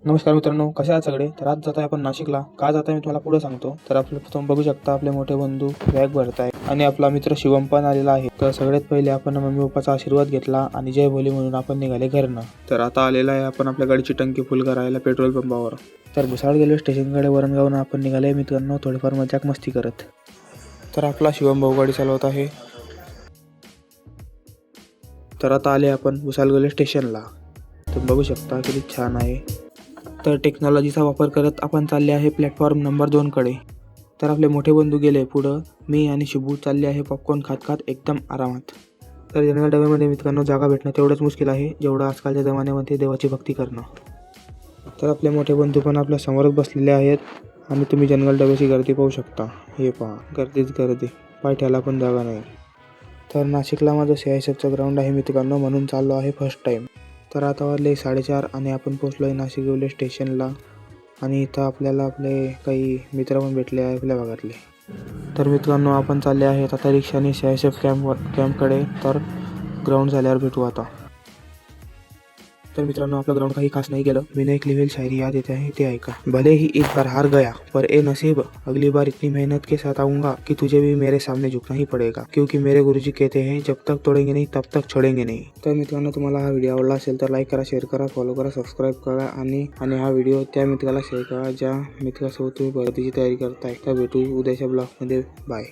नमस्कार मित्रांनो, कसे आहात सगळे? तर आज जात आहे आपण नाशिकला. का जात आहे मी तुम्हाला पुढे सांगतो. तर तुम्ही बघू शकता आपले मोठे बंधू बॅग भरत आहे आणि आपला मित्र शिवम पण आलेला आहे. तर सगळ्यात पहिले आपण मम्मी पप्पाचा आशीर्वाद घेतला आणि जय भोले म्हणून आपण निघाले घरनं. तर आता आलेला आहे आपण आपल्या गाडीची टंकी फुल करायला पेट्रोल पंपावर. तर भुसावळ रेल्वे स्टेशनकडे वरणगावनं आपण निघाले मित्रांनो, थोडीफार मजाक मस्ती करत. तर आपला शिवम भाऊ गाडी चालवत आहे. तर आता आले आपण भुसावळ रेल्वे स्टेशनला. तुम्ही बघू शकता किती छान आहे. तर टेक्नॉलॉजीचा वापर करत आपण चालले आहे प्लॅटफॉर्म नंबर 2 कडे. तर आपले मोठे बंधू गेले पुढं. मी आणि शिबू चालले आहे पॉपकॉर्न खात खात एकदम आरामात. तर जनरल डब्यामध्ये मित्रांनो जागा भेटणं तेवढंच मुश्किल आहे जेवढं आजकालच्या जमान्यामध्ये देवाची भक्ती करणं. तर आपले मोठे बंधू पण आपल्या समोरच बसलेले आहेत आणि तुम्ही जनरल डब्याची गर्दी पाहू शकता. हे पहा, गर्दीच गर्दी, पाय ठेवायला पण जागा नाही. तर नाशिकला माझं CISFचं ग्राउंड आहे मित्रांनो, म्हणून चाललो आहे फर्स्ट टाईम. तर आता वाजले 4:30 आणि आपण पोचलो आहे नाशिक रेल्वे स्टेशनला. आणि इथं आपल्याला आपले काही मित्र पण भेटले आहे आपल्या भागातले. तर मित्रांनो आपण चालले आहेत आता रिक्षाने CISF कॅम्पकडे. तर ग्राउंड झाल्यावर भेटू आता. तर मित्रांनो आपलं ग्राउंड काही खास नहीं गेलं. मैंने एक लेवल शायरी याद देते हैं, ते ऐका. भले ही एक बार हार गया पर ए नसीब, अगली बार इतनी मेहनत के साथ आऊँगा कि तुझे भी मेरे सामने झुकना ही पड़ेगा, क्योंकि मेरे गुरुजी कहते हैं जब तक तोड़ेंगे नहीं तब तक छोड़ेंगे नहीं. तर मित्रांनो तुम्हाला हा व्हिडिओ आवडला असेल तर लाईक करा, शेअर करा, फॉलो करा, सबस्क्राईब करा आणि हा व्हिडिओ त्या मित्राला शेअर करा ज्या मित्रासोबत तुम्ही भरतीची तयारी करताय. तर भेटू उद्याच्या ब्लॉगमध्ये. बाय.